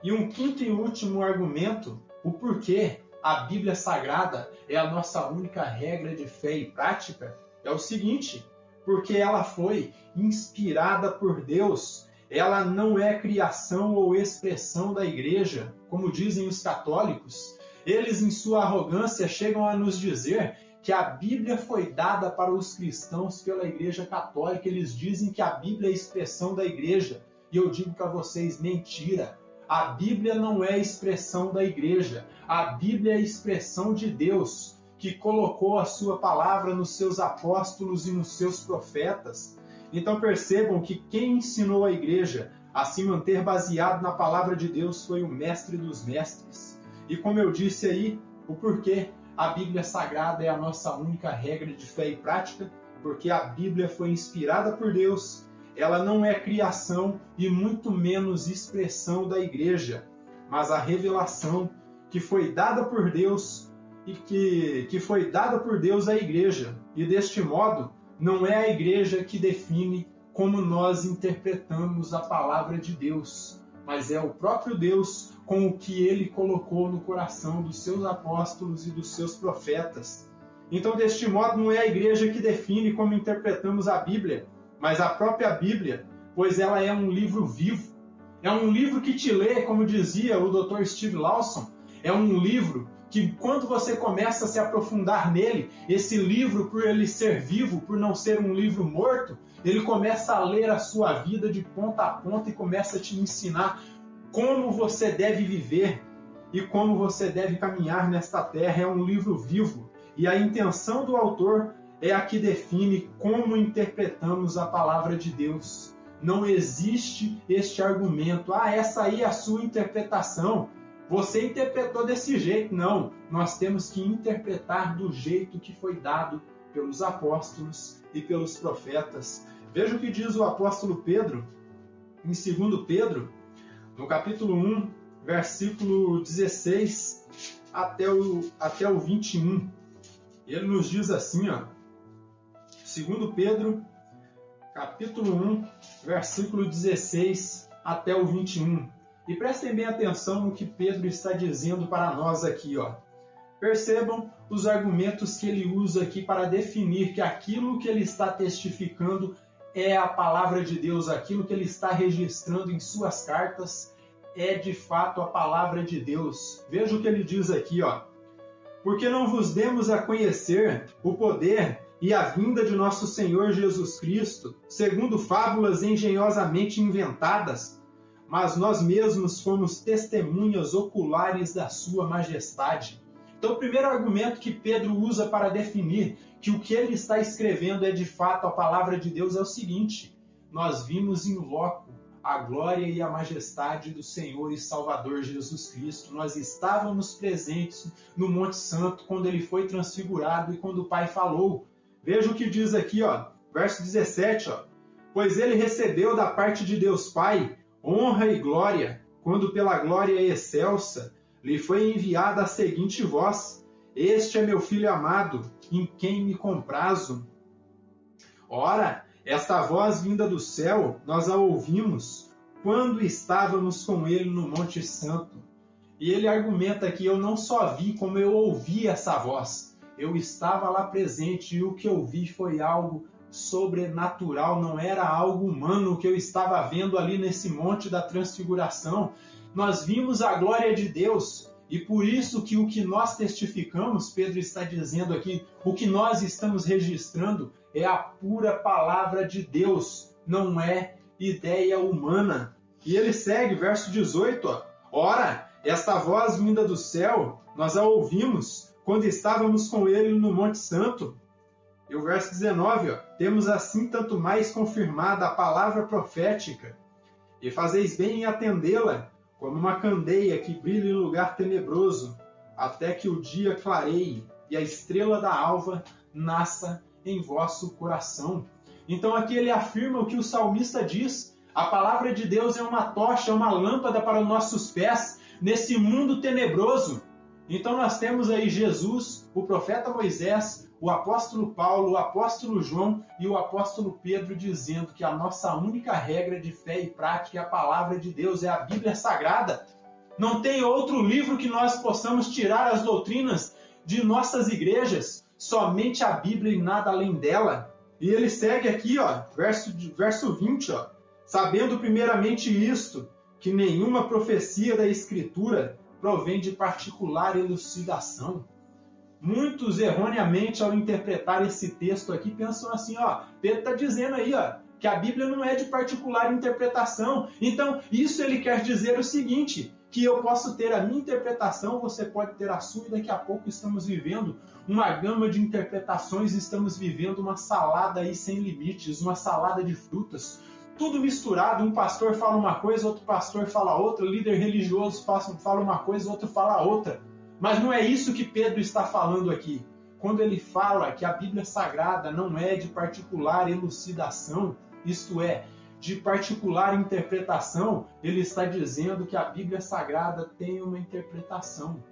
E um quinto e último argumento, o porquê a Bíblia Sagrada é a nossa única regra de fé e prática, é o seguinte: porque ela foi inspirada por Deus. Ela não é criação ou expressão da igreja, como dizem os católicos. Eles, em sua arrogância, chegam a nos dizer que a Bíblia foi dada para os cristãos pela Igreja Católica. Eles dizem que a Bíblia é a expressão da igreja. E eu digo para vocês, mentira. A Bíblia não é a expressão da igreja. A Bíblia é a expressão de Deus, que colocou a sua palavra nos seus apóstolos e nos seus profetas. Então percebam que quem ensinou a igreja a se manter baseado na palavra de Deus foi o mestre dos mestres. E como eu disse aí, o porquê a Bíblia Sagrada é a nossa única regra de fé e prática, porque a Bíblia foi inspirada por Deus, ela não é criação e muito menos expressão da igreja, mas a revelação que foi dada por Deus e que foi dada por Deus à igreja. E deste modo, não é a igreja que define como nós interpretamos a palavra de Deus, mas é o próprio Deus com o que Ele colocou no coração dos seus apóstolos e dos seus profetas. Então, deste modo, não é a igreja que define como interpretamos a Bíblia, mas a própria Bíblia, pois ela é um livro vivo. É um livro que te lê, como dizia o Dr. Steve Lawson, é um livro que quando você começa a se aprofundar nele, esse livro, por ele ser vivo, por não ser um livro morto, ele começa a ler a sua vida de ponta a ponta e começa a te ensinar como você deve viver e como você deve caminhar nesta terra. É um livro vivo e a intenção do autor é a que define como interpretamos a palavra de Deus. Não existe este argumento, essa aí é a sua interpretação. Você interpretou desse jeito. Não, nós temos que interpretar do jeito que foi dado pelos apóstolos e pelos profetas. Veja o que diz o apóstolo Pedro, em 2 Pedro, no capítulo 1, versículo 16 até o 21. Ele nos diz assim, 2 Pedro, capítulo 1, versículo 16 até o 21. E prestem bem atenção no que Pedro está dizendo para nós aqui. Percebam os argumentos que ele usa aqui para definir que aquilo que ele está testificando é a palavra de Deus, aquilo que ele está registrando em suas cartas é de fato a palavra de Deus. Veja o que ele diz aqui, porque não vos demos a conhecer o poder e a vinda de nosso Senhor Jesus Cristo, segundo fábulas engenhosamente inventadas, mas nós mesmos fomos testemunhas oculares da sua majestade. Então, o primeiro argumento que Pedro usa para definir que o que ele está escrevendo é de fato a palavra de Deus é o seguinte: nós vimos in loco a glória e a majestade do Senhor e Salvador Jesus Cristo. Nós estávamos presentes no Monte Santo quando ele foi transfigurado e quando o Pai falou. Veja o que diz aqui, verso 17. Pois ele recebeu da parte de Deus Pai honra e glória, quando pela glória excelsa lhe foi enviada a seguinte voz: Este é meu Filho amado, em quem me comprazo. Ora, esta voz vinda do céu, nós a ouvimos quando estávamos com ele no Monte Santo. E ele argumenta que eu não só vi, como eu ouvi essa voz. Eu estava lá presente e o que eu vi foi algo sobrenatural, não era algo humano que eu estava vendo ali nesse Monte da Transfiguração. Nós vimos a glória de Deus. E por isso que o que nós testificamos, Pedro está dizendo aqui, o que nós estamos registrando é a pura palavra de Deus, não é ideia humana. E ele segue, verso 18, Ora, esta voz vinda do céu, nós a ouvimos quando estávamos com ele no Monte Santo. E o verso 19, temos assim tanto mais confirmada a palavra profética, e fazeis bem em atendê-la, como uma candeia que brilha em lugar tenebroso, até que o dia clareie e a estrela da alva nasça em vosso coração. Então aqui ele afirma o que o salmista diz: a palavra de Deus é uma tocha, uma lâmpada para os nossos pés nesse mundo tenebroso. Então nós temos aí Jesus, o profeta Moisés, o apóstolo Paulo, o apóstolo João e o apóstolo Pedro dizendo que a nossa única regra de fé e prática é a palavra de Deus, é a Bíblia Sagrada. Não tem outro livro que nós possamos tirar as doutrinas de nossas igrejas, somente a Bíblia e nada além dela. E ele segue aqui, verso 20, sabendo primeiramente isto, que nenhuma profecia da Escritura provém de particular elucidação. Muitos, erroneamente, ao interpretar esse texto aqui, pensam assim, Pedro está dizendo aí, que a Bíblia não é de particular interpretação. Então, isso ele quer dizer o seguinte, que eu posso ter a minha interpretação, você pode ter a sua, e daqui a pouco estamos vivendo uma gama de interpretações, estamos vivendo uma salada aí sem limites, uma salada de frutas, tudo misturado, um pastor fala uma coisa, outro pastor fala outra, líder religioso fala uma coisa, outro fala outra. Mas não é isso que Pedro está falando aqui. Quando ele fala que a Bíblia Sagrada não é de particular elucidação, isto é, de particular interpretação, ele está dizendo que a Bíblia Sagrada tem uma interpretação.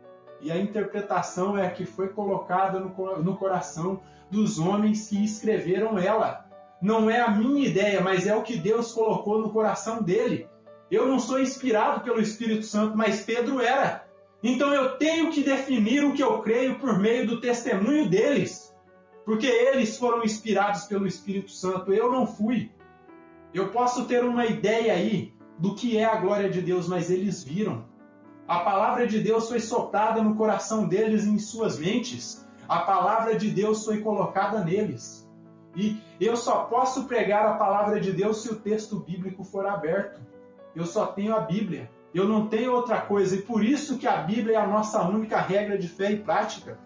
E a interpretação é a que foi colocada no coração dos homens que escreveram ela. Não é a minha ideia, mas é o que Deus colocou no coração dele. Eu não sou inspirado pelo Espírito Santo, mas Pedro era. Então eu tenho que definir o que eu creio por meio do testemunho deles. Porque eles foram inspirados pelo Espírito Santo, eu não fui. Eu posso ter uma ideia aí do que é a glória de Deus, mas eles viram. A palavra de Deus foi soprada no coração deles e em suas mentes. A palavra de Deus foi colocada neles. E eu só posso pregar a palavra de Deus se o texto bíblico for aberto. Eu só tenho a Bíblia. Eu não tenho outra coisa. E por isso que a Bíblia é a nossa única regra de fé e prática.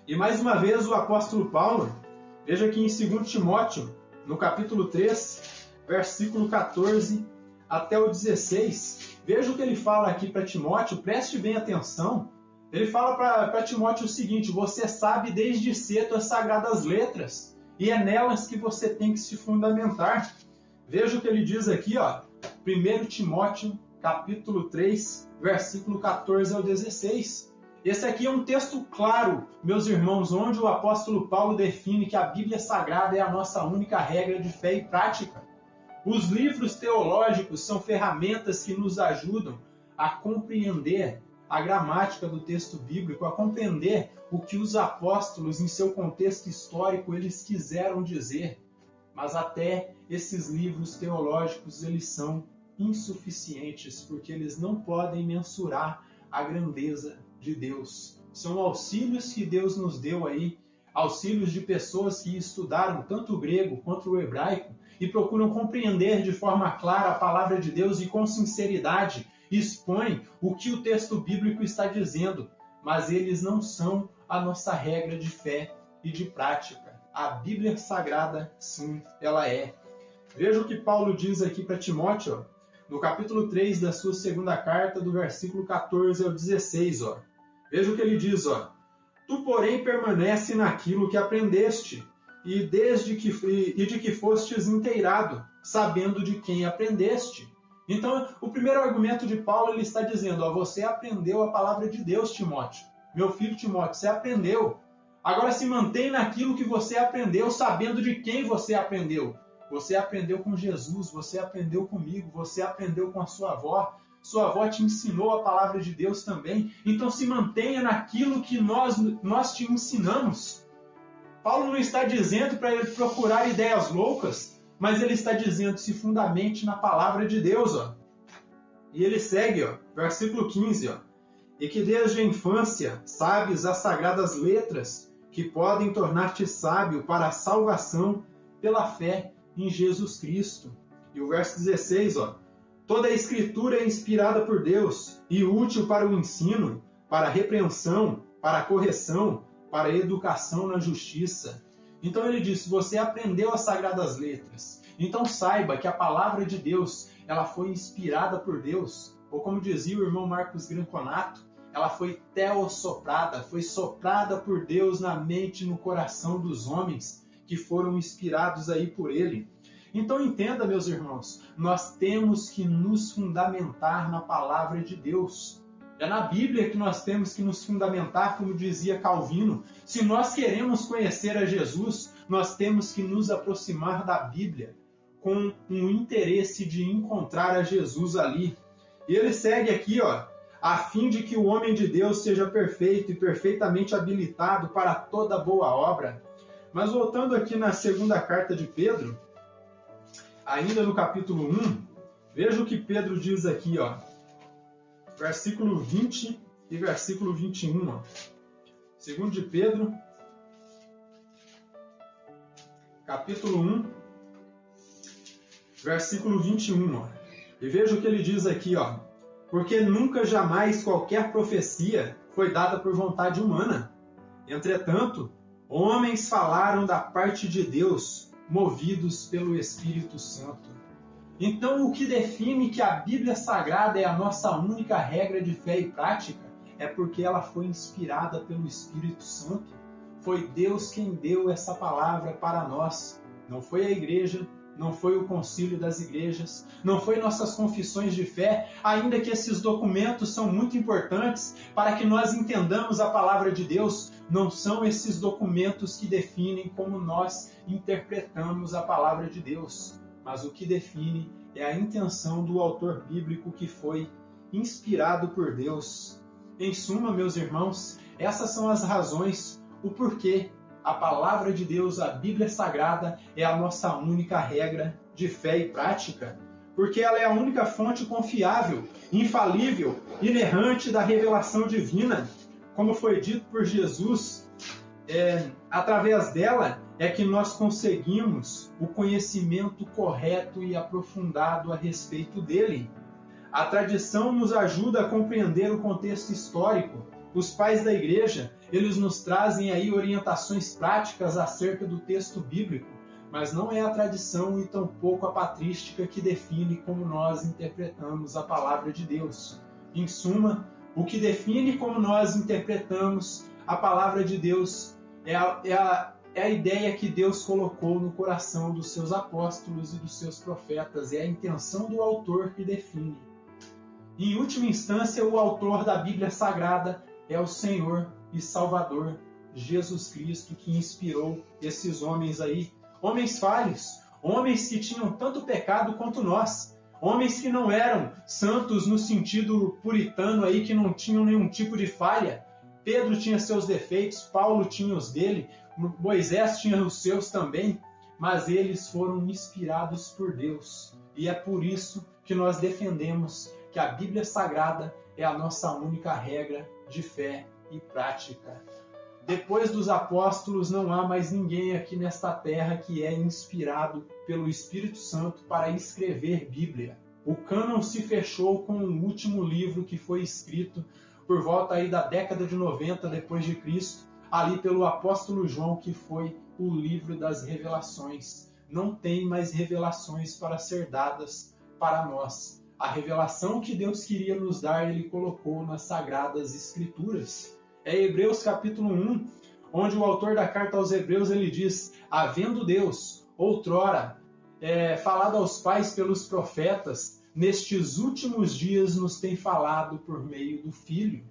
E mais uma vez o apóstolo Paulo, veja aqui em 2 Timóteo, no capítulo 3, versículo 14 até o 16. Veja o que ele fala aqui para Timóteo, preste bem atenção. Ele fala para Timóteo o seguinte: você sabe desde cedo as sagradas letras, e é nelas que você tem que se fundamentar. Veja o que ele diz aqui, 1 Timóteo, capítulo 3, versículo 14 ao 16. Esse aqui é um texto claro, meus irmãos, onde o apóstolo Paulo define que a Bíblia Sagrada é a nossa única regra de fé e prática. Os livros teológicos são ferramentas que nos ajudam a compreender a gramática do texto bíblico, a compreender o que os apóstolos, em seu contexto histórico, eles quiseram dizer. Mas até esses livros teológicos, eles são insuficientes, porque eles não podem mensurar a grandeza de Deus. São auxílios que Deus nos deu aí, auxílios de pessoas que estudaram tanto o grego quanto o hebraico e procuram compreender de forma clara a palavra de Deus e com sinceridade expõem o que o texto bíblico está dizendo, mas eles não são a nossa regra de fé e de prática. A Bíblia Sagrada, sim, ela é. Veja o que Paulo diz aqui para Timóteo, ó, no capítulo 3 da sua segunda carta, do versículo 14 ao 16. Ó. Veja o que ele diz, ó. Tu, porém, permanece naquilo que aprendeste, e de que fostes inteirado, sabendo de quem aprendeste. Então, o primeiro argumento de Paulo, ele está dizendo, ó, você aprendeu a palavra de Deus, Timóteo. Meu filho Timóteo, você aprendeu. Agora se mantém naquilo que você aprendeu, sabendo de quem você aprendeu. Você aprendeu com Jesus, você aprendeu comigo, você aprendeu com a sua avó. Sua avó te ensinou a palavra de Deus também. Então se mantenha naquilo que nós te ensinamos. Paulo não está dizendo para ele procurar ideias loucas, mas ele está dizendo se fundamente na palavra de Deus. Ó. E ele segue, ó, versículo 15. Ó, e que desde a infância sabes as sagradas letras que podem tornar-te sábio para a salvação pela fé em Jesus Cristo. E o verso 16, ó, toda a Escritura é inspirada por Deus e útil para o ensino, para a repreensão, para a correção, para a educação na justiça. Então ele diz, você aprendeu as Sagradas Letras, então saiba que a palavra de Deus, ela foi inspirada por Deus, ou como dizia o irmão Marcos Granconato, ela foi teossoprada, foi soprada por Deus na mente e no coração dos homens, que foram inspirados aí por ele. Então entenda, meus irmãos, nós temos que nos fundamentar na palavra de Deus. É na Bíblia que nós temos que nos fundamentar, como dizia Calvino. Se nós queremos conhecer a Jesus, nós temos que nos aproximar da Bíblia, com um interesse de encontrar a Jesus ali. E ele segue aqui, ó, a fim de que o homem de Deus seja perfeito e perfeitamente habilitado para toda boa obra. Mas voltando aqui na segunda carta de Pedro, ainda no capítulo 1, veja o que Pedro diz aqui, ó, versículo 20 e versículo 21. Ó. Segundo de Pedro, capítulo 1, versículo 21. Ó. E veja o que ele diz aqui, ó, porque nunca jamais qualquer profecia foi dada por vontade humana. Entretanto, homens falaram da parte de Deus, movidos pelo Espírito Santo. Então, o que define que a Bíblia Sagrada é a nossa única regra de fé e prática é porque ela foi inspirada pelo Espírito Santo. Foi Deus quem deu essa palavra para nós. Não foi a igreja, não foi o concílio das igrejas, não foi nossas confissões de fé, ainda que esses documentos são muito importantes para que nós entendamos a palavra de Deus, não são esses documentos que definem como nós interpretamos a palavra de Deus, mas o que define é a intenção do autor bíblico que foi inspirado por Deus. Em suma, meus irmãos, essas são as razões, o porquê a palavra de Deus, a Bíblia Sagrada, é a nossa única regra de fé e prática, porque ela é a única fonte confiável, infalível, inerrante da revelação divina, como foi dito por Jesus. Através dela é que nós conseguimos o conhecimento correto e aprofundado a respeito dele. A tradição nos ajuda a compreender o contexto histórico. Os pais da igreja, eles nos trazem aí orientações práticas acerca do texto bíblico, mas não é a tradição e tampouco a patrística que define como nós interpretamos a palavra de Deus. Em suma, o que define como nós interpretamos a palavra de Deus é a ideia que Deus colocou no coração dos seus apóstolos e dos seus profetas, é a intenção do autor que define. Em última instância, o autor da Bíblia Sagrada é o Senhor e Salvador Jesus Cristo, que inspirou esses homens aí, homens falhos, homens que tinham tanto pecado quanto nós, homens que não eram santos no sentido puritano aí, que não tinham nenhum tipo de falha. Pedro tinha seus defeitos, Paulo tinha os dele, Moisés tinha os seus também, mas eles foram inspirados por Deus. E é por isso que nós defendemos que a Bíblia Sagrada é a nossa única regra de fé e prática. Depois dos apóstolos, não há mais ninguém aqui nesta terra que é inspirado pelo Espírito Santo para escrever Bíblia. O cânon se fechou com o último livro que foi escrito por volta aí da década de 90 depois de Cristo, ali pelo apóstolo João, que foi o livro das Revelações. não tem mais revelações para ser dadas para nós. A revelação que Deus queria nos dar, Ele colocou nas Sagradas Escrituras. É Hebreus capítulo 1, onde o autor da carta aos Hebreus ele diz: havendo Deus, outrora, falado aos pais pelos profetas, nestes últimos dias nos tem falado por meio do Filho.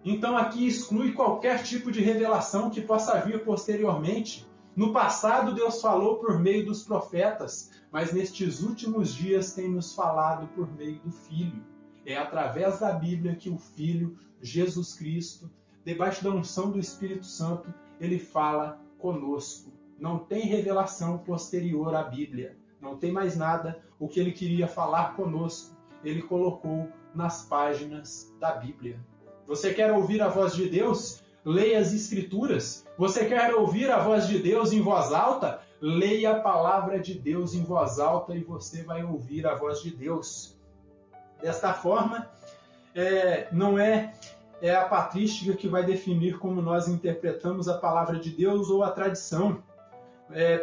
Então aqui exclui qualquer tipo de revelação que possa vir posteriormente. No passado Deus falou por meio dos profetas, mas nestes últimos dias tem nos falado por meio do Filho. É através da Bíblia que o Filho, Jesus Cristo, debaixo da unção do Espírito Santo, ele fala conosco. Não tem revelação posterior à Bíblia. Não tem mais nada. O que ele queria falar conosco, ele colocou nas páginas da Bíblia. Você quer ouvir a voz de Deus? Leia as Escrituras. Você quer ouvir a voz de Deus em voz alta? Leia a palavra de Deus em voz alta e você vai ouvir a voz de Deus. Desta forma, não é a patrística que vai definir como nós interpretamos a palavra de Deus ou a tradição,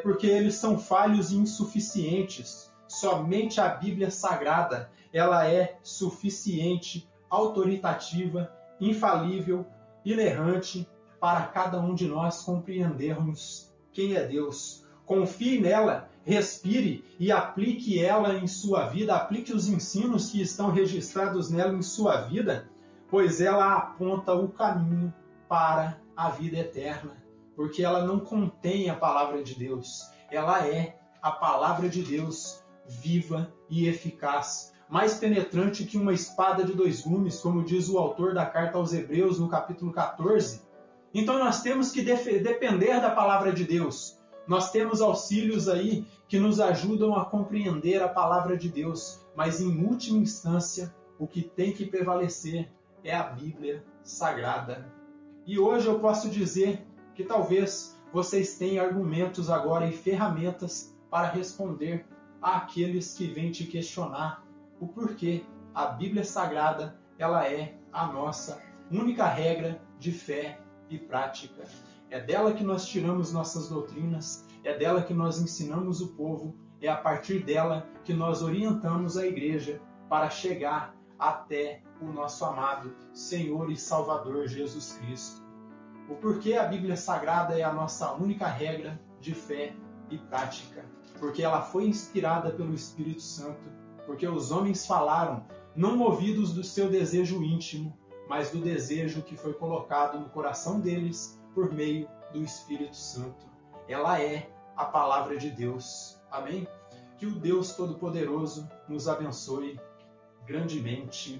porque eles são falhos e insuficientes. Somente a Bíblia Sagrada, ela é suficiente, autoritativa, infalível, inerrante para cada um de nós compreendermos quem é Deus. Confie nela, respire e aplique ela em sua vida, aplique os ensinos que estão registrados nela em sua vida, pois ela aponta o caminho para a vida eterna, porque ela não contém a palavra de Deus, ela é a palavra de Deus viva e eficaz, mais penetrante que uma espada de dois gumes, como diz o autor da carta aos Hebreus no capítulo 14. Então nós temos que depender da palavra de Deus. Nós temos auxílios aí que nos ajudam a compreender a palavra de Deus, mas em última instância o que tem que prevalecer é a Bíblia Sagrada. E hoje eu posso dizer que talvez vocês tenham argumentos agora e ferramentas para responder àqueles que vêm te questionar o porquê a Bíblia Sagrada ela é a nossa única regra de fé e prática. É dela que nós tiramos nossas doutrinas, é dela que nós ensinamos o povo, é a partir dela que nós orientamos a igreja para chegar até o nosso amado Senhor e Salvador Jesus Cristo. O porquê a Bíblia Sagrada é a nossa única regra de fé e prática. Porque ela foi inspirada pelo Espírito Santo, porque os homens falaram, não movidos do seu desejo íntimo, mas do desejo que foi colocado no coração deles por meio do Espírito Santo. Ela é a palavra de Deus. Amém? Que o Deus Todo-Poderoso nos abençoe grandemente.